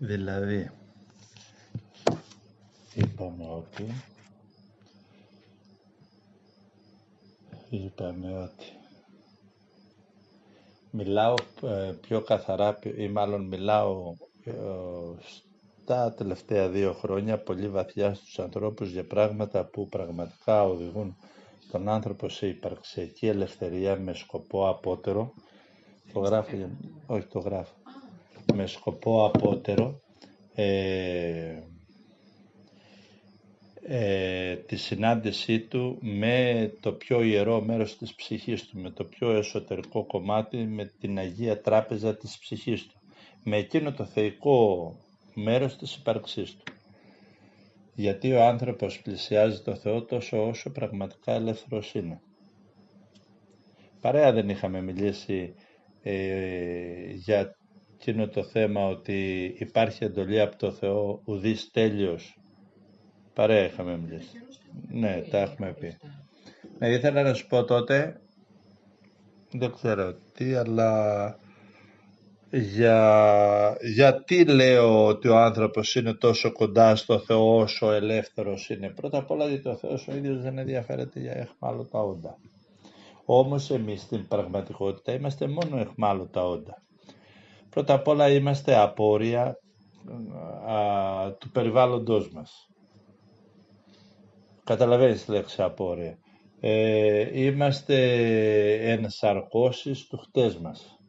Δηλαδή, είπαμε ότι μιλάω πιο καθαρά ή μάλλον μιλάω στα τελευταία 2 χρόνια πολύ βαθιά στους ανθρώπους για πράγματα που πραγματικά οδηγούν τον άνθρωπο σε υπαρξιακή ελευθερία με σκοπό απότερο. Το γράφω, όχι το γράφω. Με σκοπό απότερο τη συνάντησή του με το πιο ιερό μέρος της ψυχής του, με το πιο εσωτερικό κομμάτι, με την Αγία Τράπεζα της ψυχής του, με εκείνο το θεϊκό μέρος της ύπαρξής του. Γιατί ο άνθρωπος πλησιάζει το Θεό τόσο όσο πραγματικά ελεύθερος είναι. Παρέα δεν είχαμε μιλήσει για εκείνο το θέμα ότι υπάρχει εντολή από το Θεό ουδής τέλειος. Παρέα είχαμε μιλήσει. Ναι, τα έχουμε πει. Ναι, ήθελα να σου πω τότε, δεν ξέρω τι, αλλά γιατί λέω ότι ο άνθρωπος είναι τόσο κοντά στο Θεό όσο ελεύθερος είναι. Πρώτα απ' όλα γιατί ο Θεός ο ίδιος δεν ενδιαφέρεται για αιχμάλωτα όντα. Όμως εμείς στην πραγματικότητα είμαστε μόνο αιχμάλωτα όντα. Πρώτα απ' όλα είμαστε απόρρια του περιβάλλοντος μας. Καταλαβαίνεις τη λέξη απόρρια. Είμαστε ενσαρκώσεις του χτες μας.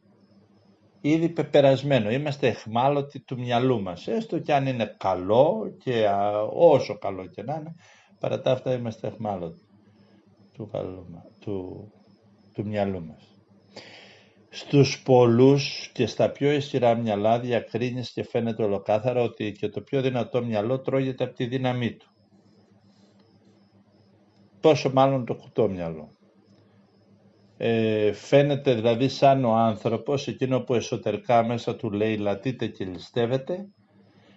Ήδη πεπερασμένο. Είμαστε αιχμάλωτοι του μυαλού μας. Έστω και αν είναι καλό και όσο καλό και να είναι, παρά τα αυτά είμαστε αιχμάλωτοι του μυαλού μας. Στους πολλούς και στα πιο ισχυρά μυαλά διακρίνεις και φαίνεται ολοκάθαρα ότι και το πιο δυνατό μυαλό τρώγεται από τη δύναμή του. Πόσο μάλλον το κουτό μυαλό. Φαίνεται δηλαδή σαν ο άνθρωπος, εκείνο που εσωτερικά μέσα του λέει λατείται και ληστεύεται,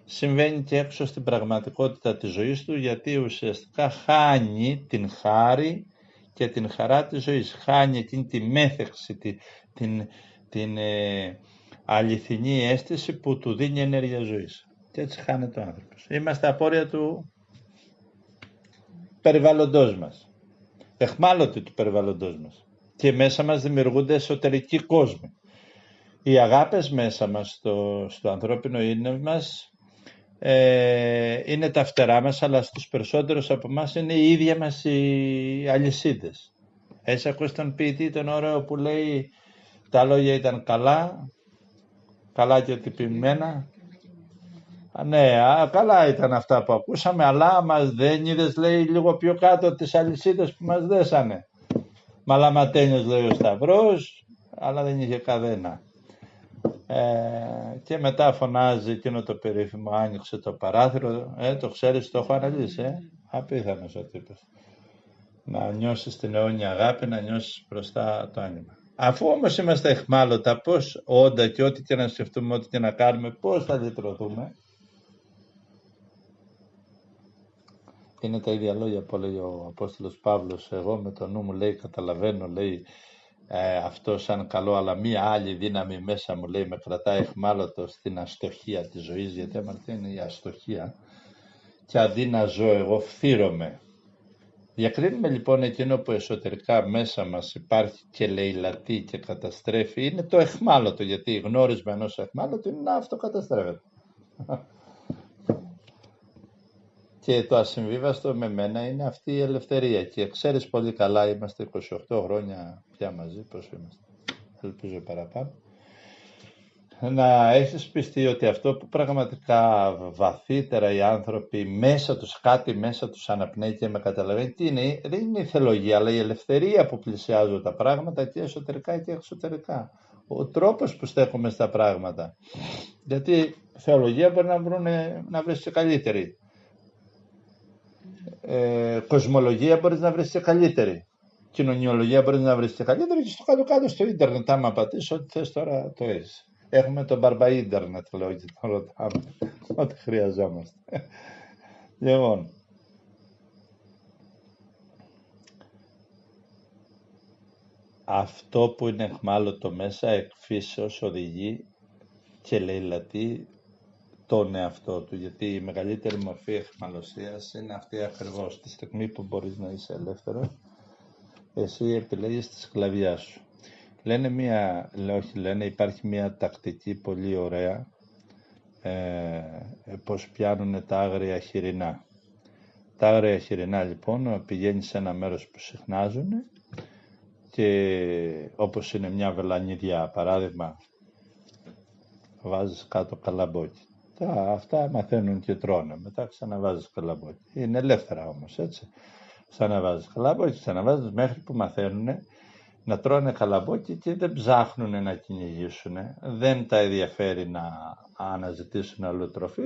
συμβαίνει και έξω στην πραγματικότητα της ζωής του, γιατί ουσιαστικά χάνει την χάρη και την χαρά της ζωής. Χάνει εκείνη τη μέθεξη, την αληθινή αίσθηση που του δίνει ενέργεια ζωής. Και έτσι χάνεται ο άνθρωπος. Είμαστε απόρρια του περιβάλλοντός μας. Αιχμάλωτοι του περιβάλλοντός μας. Και μέσα μας δημιουργούνται εσωτερικοί κόσμοι. Οι αγάπες μέσα μας, στο ανθρώπινο είναι μας, είναι τα φτερά μας, αλλά στους περισσότερους από εμάς είναι οι ίδια μας οι αλυσίδες. Έχεις ακούσει τον ποιητή τον ωραίο που λέει τα λόγια ήταν καλά και τυπημένα. Ναι, καλά ήταν αυτά που ακούσαμε, αλλά μας δεν είδες, λέει, λίγο πιο κάτω τις αλυσίδες που μας δέσανε. Μαλαματένιος, λέει ο Σταυρός, αλλά δεν είχε κανένα. Και μετά φωνάζει εκείνο το περίφημο, άνοιξε το παράθυρο, το ξέρεις, το έχω αναλύσει, απίθανος ο τύπος. Να νιώσεις την αιώνια αγάπη, να νιώσεις μπροστά το άνοιγμα. Αφού όμως είμαστε αιχμάλωτα, πώς όντα και ό,τι και να σκεφτούμε, ό,τι και να κάνουμε, πώς θα λυτρωθούμε? Είναι τα ίδια λόγια που λέει ο Απόστολος Παύλος. Εγώ με το νου μου, λέει, καταλαβαίνω, λέει, αυτό σαν καλό, αλλά μία άλλη δύναμη μέσα μου, λέει, με κρατάει αιχμάλωτο στην αστοχία της ζωής, γιατί αμαρτία είναι η αστοχία, και αντί να ζω εγώ φθείρομαι. Διακρίνουμε λοιπόν εκείνο που εσωτερικά μέσα μας υπάρχει και λαιλατεί και καταστρέφει, είναι το αιχμάλωτο, γιατί η γνώρισμα ενός αιχμάλωτου είναι να αυτοκαταστρέφεται. Και το ασυμβίβαστο με μένα είναι αυτή η ελευθερία. Και ξέρεις πολύ καλά, είμαστε 28 χρόνια πια μαζί, πώς είμαστε, ελπίζω παραπάνω. Να έχεις πιστεί ότι αυτό που πραγματικά βαθύτερα οι άνθρωποι μέσα τους, κάτι μέσα τους αναπνέει και με καταλαβαίνει τι είναι, δεν είναι η θεολογία, αλλά η ελευθερία που πλησιάζω τα πράγματα και εσωτερικά και εξωτερικά. Ο τρόπος που στέκομαι στα πράγματα. Γιατί θεολογία μπορεί να βρεις και καλύτερη. Κοσμολογία μπορείς να βρεις και καλύτερη. Κοινωνιολογία μπορείς να βρεις και καλύτερη, και στο κάτω-κάτω στο ίντερνετ, άμα πατήσεις ό,τι θες τώρα το έχεις. Έχουμε το μπαρμπα ίντερνετ, λέω, και το ρωτάμε ό,τι χρειαζόμαστε. Λοιπόν, αυτό που είναι αιχμάλωτο μέσα εκ φύσεως οδηγεί και λαιλατεί τον εαυτό του, γιατί η μεγαλύτερη μορφή αιχμαλωσίας είναι αυτή ακριβώς. Τη στιγμή που μπορείς να είσαι ελεύθερος, εσύ επιλέγεις τη σκλαβιά σου. Υπάρχει μια τακτική πολύ ωραία, πως πιάνουν τα άγρια χοιρινά. Τα άγρια χοιρινά λοιπόν πηγαίνεις σε ένα μέρος που συχνάζουν και όπως είναι μια βελανίδια παράδειγμα, βάζεις κάτω καλαμπόκι. Αυτά μαθαίνουν και τρώνε, μετά ξαναβάζεις καλαμπόκι. Είναι ελεύθερα όμως, έτσι. Ξαναβάζεις καλαμπόκι, ξαναβάζεις μέχρι που μαθαίνουν να τρώνε καλαμπόκι και δεν ψάχνουν να κυνηγήσουν. Δεν τα ενδιαφέρει να αναζητήσουν αλλού τροφή,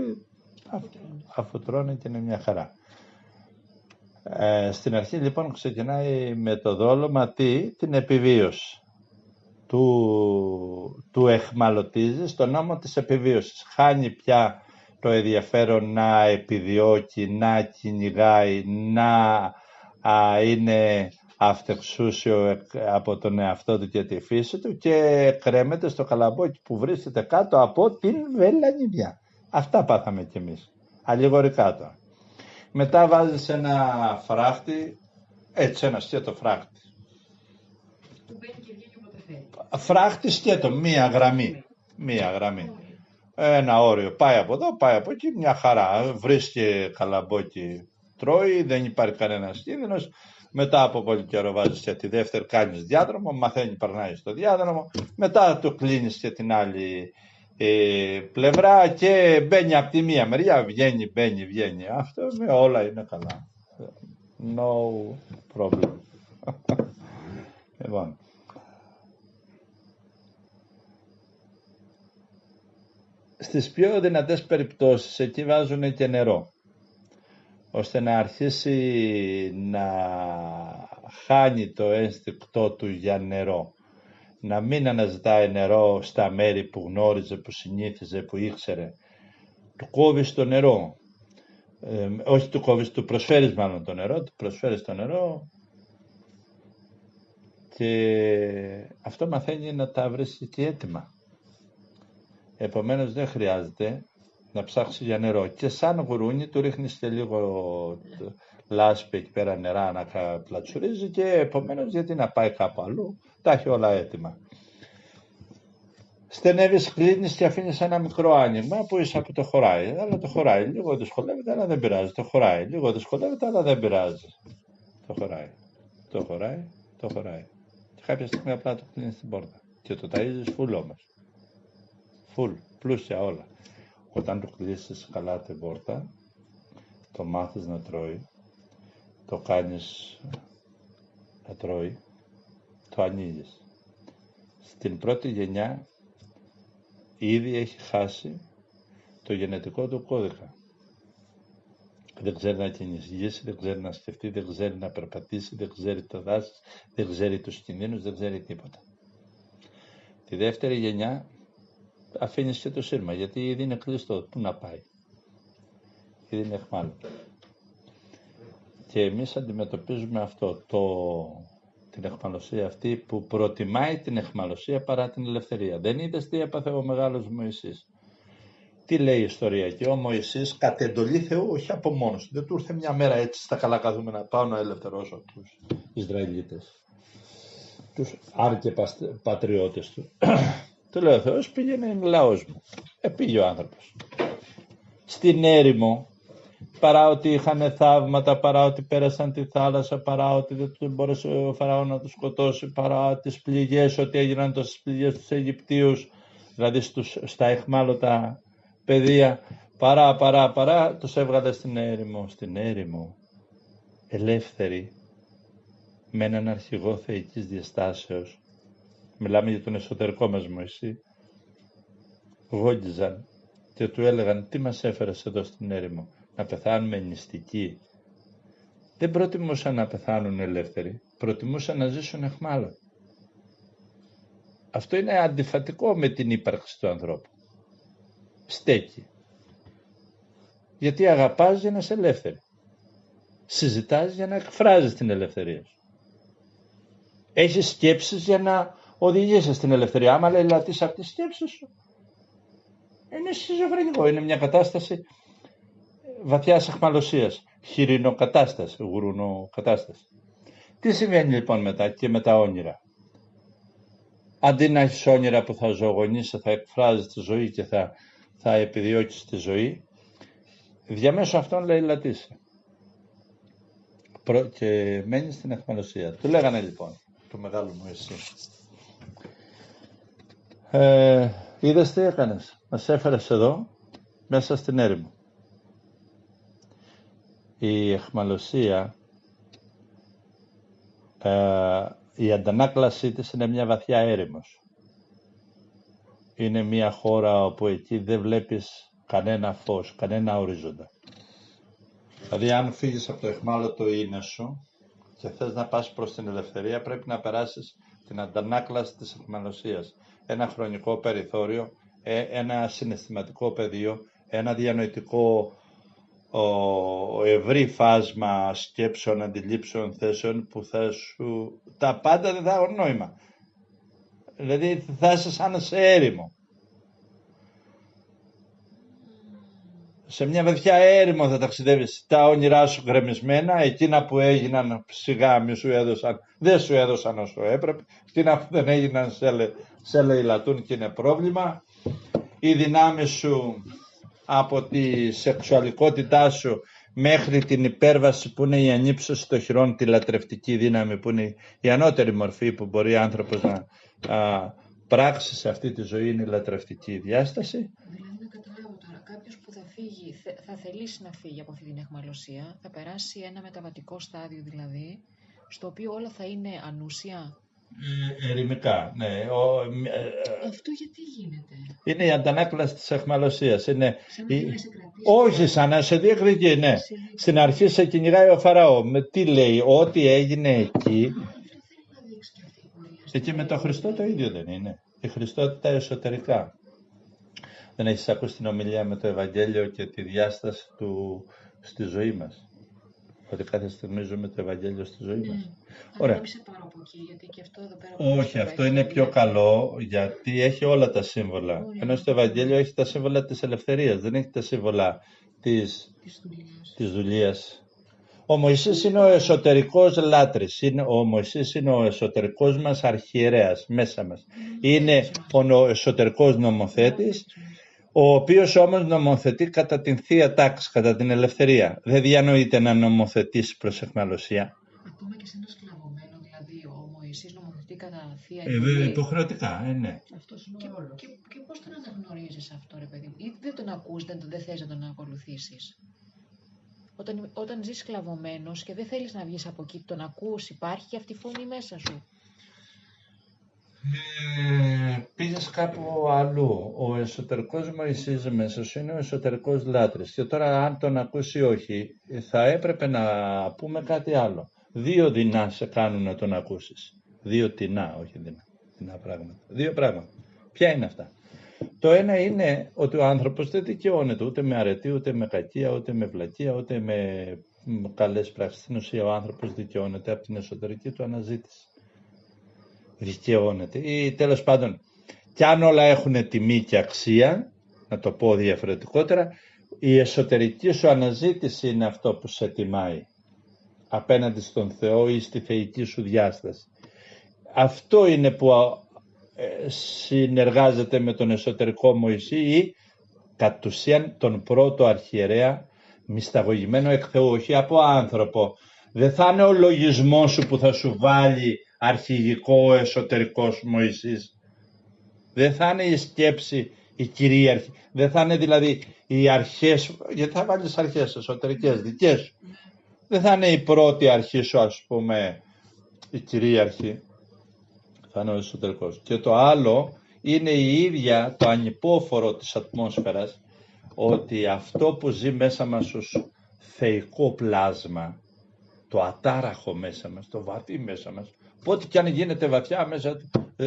αφού τρώνε και είναι μια χαρά. Στην αρχή λοιπόν ξεκινάει με το δόλωμα την επιβίωση. Του εχμαλωτίζει στον νόμο της επιβίωσης. Χάνει πια το ενδιαφέρον να επιδιώκει, να κυνηγάει, να είναι αυτεξούσιο από τον εαυτό του και τη φύση του και κρέμεται στο καλαμπόκι που βρίσκεται κάτω από την βελανιδιά. Αυτά πάθαμε κι εμείς, αλληγορικά τώρα. Μετά βάζεις ένα φράχτη, έτσι ένα σκέτο φράχτη. Που μπαίνει και βγαίνει όποτε θέλει. Φράχτη σκέτο, μία γραμμή. Ένα όριο, πάει από εδώ, πάει από εκεί, μια χαρά. Βρίσκει καλαμπόκι, τρώει, δεν υπάρχει κανένας κίνδυνος. Μετά από πολύ καιρό βάζεις και τη δεύτερη, κάνεις διάδρομο, μαθαίνει, περνάει στο διάδρομο. Μετά το κλείνεις και την άλλη πλευρά και μπαίνει από τη μία μεριά, βγαίνει, μπαίνει, βγαίνει. Αυτό όλα είναι καλά. No problem. Λοιπόν. Στις πιο δυνατές περιπτώσεις εκεί βάζουν και νερό, ώστε να αρχίσει να χάνει το ένστικτό του για νερό. Να μην αναζητάει νερό στα μέρη που γνώριζε, που συνήθιζε, που ήξερε. Του κόβεις το νερό. Όχι του κόβεις, του προσφέρεις μάλλον το νερό, του προσφέρεις το νερό και αυτό μαθαίνει να τα βρίσκει και έτοιμα. Επομένως δεν χρειάζεται να ψάξει για νερό. Και σαν γουρούνι του ρίχνεις και λίγο λάσπη εκεί πέρα νερά να πλατσουρίζει και επομένως γιατί να πάει κάπου αλλού, τα έχει όλα έτοιμα. Στενεύεις, κλείνεις και αφήνεις ένα μικρό άνοιγμα που είσαι από το χωράει. Αλλά το χωράει, λίγο δυσκολεύεται αλλά δεν πειράζει. Το χωράει, λίγο δυσκολεύεται αλλά δεν πειράζει. Το χωράει, το χωράει, το χωράει. Και κάποια στιγμή απλά το κλείνεις στην πόρτα. Και το ταΐζεις φουλ όμως. Φουλ, πλούσια όλα. Όταν το κλείσεις καλά την πόρτα, το μάθεις να τρώει, το κάνεις να τρώει, το ανοίγεις. Στην πρώτη γενιά ήδη έχει χάσει το γενετικό του κώδικα. Δεν ξέρει να κυνηγήσει, δεν ξέρει να σκεφτεί, δεν ξέρει να περπατήσει, δεν ξέρει το δάση, δεν ξέρει τους κινδύνους, δεν ξέρει τίποτα. Τη δεύτερη γενιά αφήνεις και το σύρμα, γιατί ήδη είναι κλειστό. Πού να πάει. Ήδη είναι αιχμάλωτο. Και εμείς αντιμετωπίζουμε αυτό, την αιχμαλωσία αυτή που προτιμάει την αιχμαλωσία παρά την ελευθερία. Δεν είδες τι έπαθε ο μεγάλος Μωυσής. Τι λέει η ιστορία. Και ο Μωυσής κατ' εντολή Θεού, όχι από μόνος του. Δεν του ήρθε μια μέρα έτσι στα καλά καθούμενα, πάω να ελευθερώσω τους Ισραηλίτες. Τους άρκε πατριώτες του. Του λέει ο Θεός, πήγαινε, είναι λαός μου. Πήγε ο άνθρωπος. Στην έρημο, παρά ότι είχαν θαύματα, παρά ότι πέρασαν τη θάλασσα, παρά ότι δεν μπόρεσε ο Φαραώ να τους σκοτώσει, παρά τις πληγές, ότι έγιναν τόσες πληγές στους Αιγυπτίους, δηλαδή στα αιχμάλωτα παιδεία, παρά, τους έβγαλε στην έρημο. Στην έρημο, ελεύθεροι, με έναν αρχηγό θεϊκής διαστάσεως, μιλάμε για τον εσωτερικό μας Μωυσή, γόγγιζαν και του έλεγαν τι μας έφερες εδώ στην έρημο, να πεθάνουμε νηστικοί. Δεν προτιμούσαν να πεθάνουν ελεύθεροι, προτιμούσαν να ζήσουν αιχμάλωτοι. Αυτό είναι αντιφατικό με την ύπαρξη του ανθρώπου. Στέκει. Γιατί αγαπάς για να είσαι ελεύθερη. Συζητάς για να εκφράζεις την ελευθερία σου. Έχεις σκέψεις για να οδηγήσεις στην ελευθερία. Άμα λατείς από τις σκέψεις σου, Είναι σχιζοφρενικό, είναι μια κατάσταση βαθιάς αιχμαλωσίας, χοιρινοκατάσταση, γουρουνοκατάσταση. Τι συμβαίνει λοιπόν μετά και με τα όνειρα? Αντί να έχεις όνειρα που θα ζωογονείσαι, θα εκφράζεις τη ζωή και θα επιδιώκεις τη ζωή, διαμέσου αυτών λαιλατίσαι και μένεις στην αιχμαλωσία. Του λέγανε λοιπόν, του μεγάλου Μωυσή, είδες τι έκανες? Μας έφερες εδώ μέσα στην έρημο. Η αιχμαλωσία, η αντανάκλασή της είναι μια βαθιά έρημος. Είναι μια χώρα όπου εκεί δεν βλέπεις κανένα φως, κανένα ορίζοντα. Δηλαδή αν φύγεις από το αιχμάλωτο είναι σου και θες να πας προς την ελευθερία, πρέπει να περάσεις την αντανάκλαση της αιχμαλωσίας. Ένα χρονικό περιθώριο, ένα συναισθηματικό πεδίο, ένα διανοητικό ευρύ φάσμα σκέψεων, αντιλήψεων, θέσεων που θα σου... τα πάντα δεν θα έχουν νόημα. Δηλαδή θα είσαι σαν σε έρημο. Σε μια βαθιά έρημο θα ταξιδεύεις, τα όνειρά σου γκρεμισμένα, εκείνα που έγιναν σιγά δεν σου έδωσαν όσο έπρεπε, εκείνα που δεν έγιναν σε λαιλατούν και είναι πρόβλημα. Οι δυνάμεις σου από τη σεξουαλικότητά σου μέχρι την υπέρβαση που είναι η ανύψωση των χειρών, τη λατρευτική δύναμη που είναι η ανώτερη μορφή που μπορεί ο άνθρωπος να πράξει σε αυτή τη ζωή, είναι η λατρευτική διάσταση. Δηλαδή να καταλάβω τώρα, κάποιος που θα φύγει, θα θελήσει να φύγει από αυτή την αιχμαλωσία, θα περάσει ένα μεταβατικό στάδιο δηλαδή, στο οποίο όλα θα είναι ανούσια. Ερημικά, ναι. Αυτό γιατί γίνεται? Είναι η αντανάκλαση της αιχμαλωσίας. Είναι σαν να θέλει να σε κρατήσει. Όχι, σαν να σε διεκδικεί, ναι. Στην αρχή σε κυνηγάει ο Φαραώ. Τι λέει, ό,τι έγινε εκεί. Αυτό θέλει να δείξει και αυτή η πορεία. Εκεί με τον Χριστό το ίδιο δεν είναι. Η Χριστότητα εσωτερικά. Δεν έχεις ακούσει την ομιλία με το Ευαγγέλιο και τη διάσταση του στη ζωή μας? Ότι κάθε στιγμή ζούμε το Ευαγγέλιο στη ζωή μας. Ωραία. Να μην σε πάρω από εκεί, γιατί και αυτό εδώ πέρα... Όχι, αυτό είναι πιο καλό, γιατί έχει όλα τα σύμβολα. Ωραία. Ενώ στο Ευαγγέλιο έχει τα σύμβολα της ελευθερίας, δεν έχει τα σύμβολα της δουλείας. Ο Μωυσής είναι ο εσωτερικός λάτρης, ο Μωυσής είναι ο εσωτερικός μας αρχιερέας, μέσα μας. Είναι ο εσωτερικός νομοθέτης, ο οποίος όμως νομοθετεί κατά την θεία τάξη, κατά την ελευθερία. Δεν διανοείται να νομοθετήσει προς αιχμαλωσία. Ακόμα και σε ένα σκλαβωμένο, δηλαδή ο Μωυσής νομοθετεί κατά θεία εντολή. Υποχρεωτικά, ναι. Αυτός είναι ο ρόλος. Και πώς τον αναγνωρίζεις αυτό, ρε παιδί μου? Ή δεν τον ακούς, δεν θες να τον ακολουθήσεις? Όταν ζεις σκλαβωμένος και δεν θέλεις να βγεις από εκεί, τον ακούς, υπάρχει και αυτή η φωνή μέσα σου? Πήγες κάπου αλλού. Ο εσωτερικός Μωυσής μέσα σου είναι ο εσωτερικός λάτρης. Και τώρα αν τον ακούσει όχι, θα έπρεπε να πούμε κάτι άλλο. Δύο δεινά σε κάνουν να τον ακούσεις. Δύο τεινά, όχι δεινά. Τεινά πράγματα. Δύο πράγματα. Ποια είναι αυτά? Το ένα είναι ότι ο άνθρωπος δεν δικαιώνεται ούτε με αρετή, ούτε με κακία, ούτε με βλακεία, ούτε με καλές πράξεις. Στην ουσία ο άνθρωπος δικαιώνεται από την εσωτερική του αναζήτηση. Δικαιώνεται ή τέλος πάντων, κι αν όλα έχουν τιμή και αξία, να το πω διαφορετικότερα, η εσωτερική σου αναζήτηση είναι αυτό που σε τιμάει απέναντι στον Θεό ή στη θεϊκή σου διάσταση. Αυτό είναι που συνεργάζεται με τον εσωτερικό Μωυσή ή κατ' ουσίαν τον πρώτο αρχιερέα μυσταγωγημένο εκ Θεού, όχι από άνθρωπο. Δεν θα είναι ο λογισμός σου που θα σου βάλει αρχηγικό εσωτερικός Μωυσής. Δεν θα είναι η σκέψη η κυρίαρχη. Δεν θα είναι δηλαδή οι αρχές, γιατί θα βάλεις αρχές εσωτερικές δικές σου. Δεν θα είναι η πρώτη αρχή σου, ας πούμε, η κυρίαρχη. Θα είναι ο εσωτερικός. Και το άλλο είναι η ίδια το ανυπόφορο της ατμόσφαιρας, ότι αυτό που ζει μέσα μας ως θεϊκό πλάσμα, το ατάραχο μέσα μας, το βαθύ μέσα μας, πότε κι αν γίνεται βαθιά μέσα,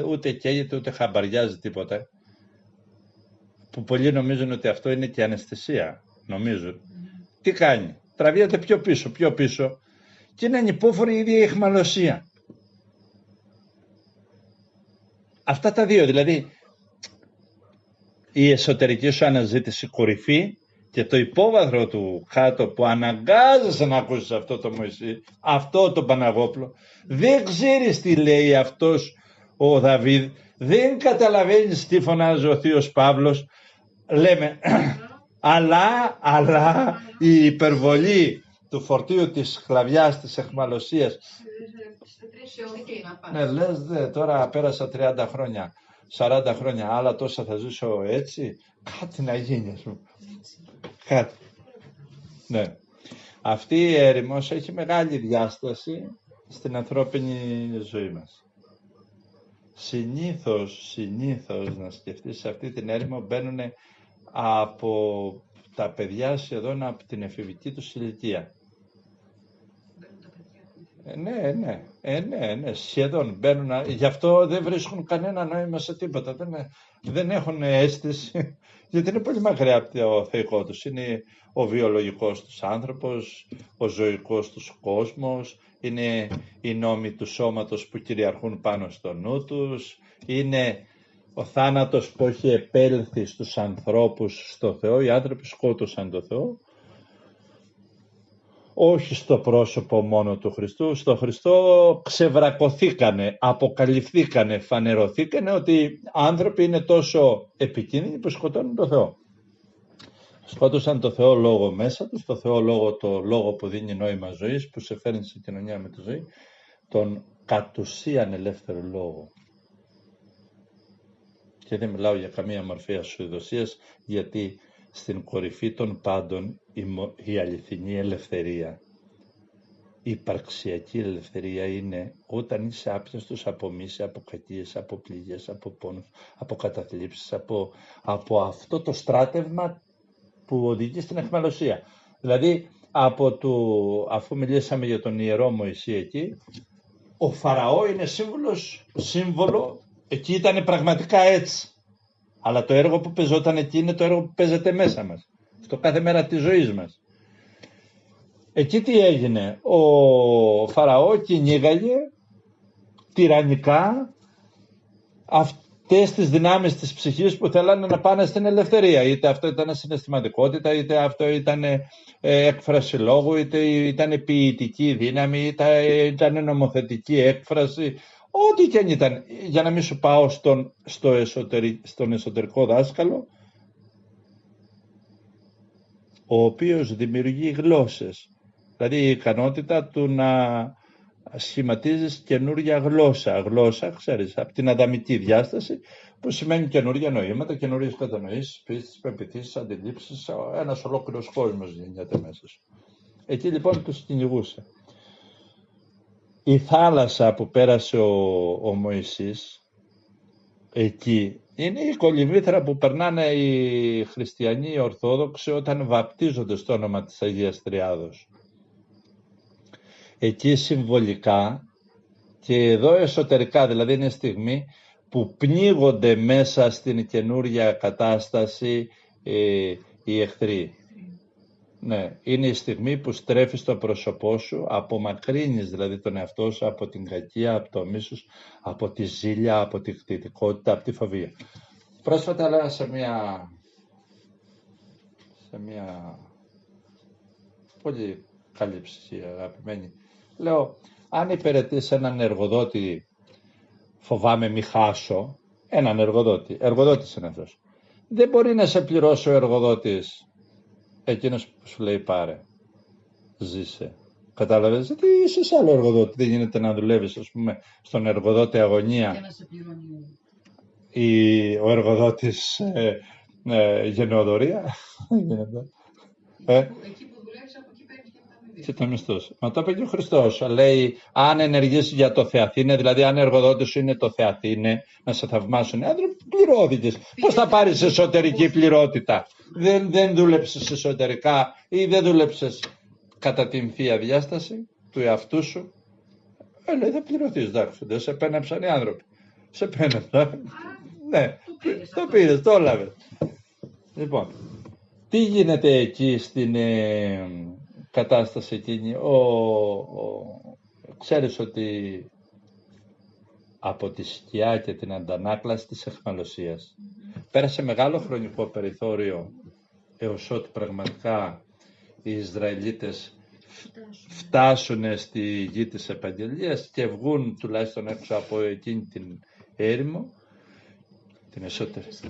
ούτε καίγεται ούτε χαμπαριάζει τίποτα. Που πολλοί νομίζουν ότι αυτό είναι και αναισθησία. Νομίζουν. Τι κάνει? Τραβιέται πιο πίσω και είναι ανυπόφορη η ίδια η αιχμαλωσία. Αυτά τα δύο, δηλαδή η εσωτερική σου αναζήτηση κορυφή και το υπόβαθρο του κάτω που αναγκάζεσαι να ακούσεις αυτό το Μωυσή, αυτό το Παναγόπλο. Δεν ξέρεις τι λέει αυτός ο Δαβίδ, δεν καταλαβαίνεις τι φωνάζει ο Θείος Παύλος. Λέμε, αλλά η υπερβολή του φορτίου της σκλαβιάς, της αιχμαλωσίας. Ναι, λες τώρα πέρασα 30 χρόνια, 40 χρόνια, άλλα τόσα θα ζήσω έτσι, κάτι να γίνει, ας πούμε. Κάτι. Ναι. Αυτή η έρημος έχει μεγάλη διάσταση στην ανθρώπινη ζωή μας. Συνήθως να σκεφτείς, σε αυτή την έρημο μπαίνουν από τα παιδιά σχεδόν από την εφηβική τους ηλικία. Ναι, σχεδόν μπαίνουν, γι' αυτό δεν βρίσκουν κανένα νόημα σε τίποτα, δεν έχουν αίσθηση, γιατί είναι πολύ μακριά από το θεϊκό τους. Είναι ο βιολογικός τους άνθρωπος, ο ζωικός τους κόσμος, είναι οι νόμοι του σώματος που κυριαρχούν πάνω στο νου τους, είναι ο θάνατος που έχει επέλθει στους ανθρώπους στο Θεό, οι άνθρωποι σκότωσαν το Θεό, όχι στο πρόσωπο μόνο του Χριστού, στο Χριστό ξεβρακωθήκανε, αποκαλυφθήκανε, φανερωθήκανε ότι άνθρωποι είναι τόσο επικίνδυνοι που σκοτώνουν το Θεό. Σκότωσαν το Θεό λόγο μέσα τους, το Θεό λόγο, το λόγο που δίνει νόημα ζωής, που σε φέρνει σε κοινωνία με τη ζωή, τον κατ' ουσίαν ελεύθερο λόγο. Και δεν μιλάω για καμία μορφή ασουηδοσίας, γιατί στην κορυφή των πάντων η αληθινή ελευθερία, η υπαρξιακή ελευθερία είναι όταν είσαι άπιαστος από μίση, από κακίες, από πληγές, από πόνους, από καταθλίψεις, από αυτό το στράτευμα που οδηγεί στην αιχμαλωσία. Δηλαδή, αφού μιλήσαμε για τον ιερό Μωυσή εκεί, ο Φαραώ είναι σύμβολο, εκεί ήταν πραγματικά έτσι. Αλλά το έργο που πεζόταν εκεί είναι το έργο που παίζεται μέσα μας, στο κάθε μέρα της ζωής μας. Εκεί τι έγινε? Ο Φαραώ κυνήγαγε τυραννικά αυτές τις δυνάμεις της ψυχής που θέλανε να πάνε στην ελευθερία. Είτε αυτό ήταν συναισθηματικότητα, είτε αυτό ήταν έκφραση λόγου, είτε ήταν ποιητική δύναμη, είτε ήταν νομοθετική έκφραση. Ό,τι και αν ήταν. Για να μην σου πάω στον εσωτερικό δάσκαλο, ο οποίος δημιουργεί γλώσσες. Δηλαδή η ικανότητα του να σχηματίζεις καινούργια γλώσσα. Γλώσσα, ξέρεις, από την αδαμική διάσταση, που σημαίνει καινούργια νοήματα, καινούργιες κατανοήσεις, πίστες, πεποιθήσεις, αντιλήψεις, ένας ολόκληρος κόσμος γεννιέται μέσα σου. Εκεί λοιπόν τους κυνηγούσε. Η θάλασσα που πέρασε ο Μωυσής, εκεί, είναι η κολυμβήθρα που περνάνε οι χριστιανοί οι Ορθόδοξοι όταν βαπτίζονται στο όνομα της Αγίας Τριάδος. Εκεί συμβολικά και εδώ εσωτερικά, δηλαδή είναι η στιγμή που πνίγονται μέσα στην καινούρια κατάσταση οι εχθροί. Ναι, είναι η στιγμή που στρέφεις το πρόσωπό σου, απομακρύνεις δηλαδή τον εαυτό σου από την κακία, από το μίσος, από τη ζήλια, από τη κτητικότητα, από τη φοβία. Πρόσφατα λέω σε μια πολύ καλή ψυχή αγαπημένη, λέω, αν υπηρετείς έναν εργοδότη, φοβάμαι μη χάσω, έναν εργοδότης είναι αυτός, δεν μπορεί να σε πληρώσει ο εργοδότης εκείνος που σου λέει πάρε, ζήσε. Κατάλαβες, γιατί είσαι σε άλλο εργοδότη, δεν γίνεται να δουλεύεις, ας πούμε, στον εργοδότη αγωνία. Για να σε πληρώνει Ο εργοδότης γενναιοδορία. Εκεί που δουλεύεις, από εκεί παίρνεις και τα μισθούς. Μα το είπε και ο Χριστός. Λέει, αν ενεργήσει για το Θεαθήνε, δηλαδή αν εργοδότης σου είναι το Θεαθήνε, να σε θαυμάσουν. Άνθρωποι, πληρώθηκες. Πώς θα πάρεις εσωτερική πληρότητα? Δεν δούλεψες εσωτερικά ή δεν δούλεψες κατά την θεία διάσταση του εαυτού σου. Λέει, θα πληρωθείς, εντάξει, δεν σε πένεψαν οι άνθρωποι. Σε πένεψαν. Ναι, το πήρες, το έλαβες. Λοιπόν, τι γίνεται εκεί στην κατάσταση εκείνη? Ξέρεις ότι από τη σκιά και την αντανάκλαση της αιχμαλωσίας πέρασε μεγάλο χρονικό περιθώριο έως ότι πραγματικά οι Ισραηλίτες φτάσουν στη γη της επαγγελίας και βγουν τουλάχιστον έξω από εκείνη την έρημο, την εσωτερική.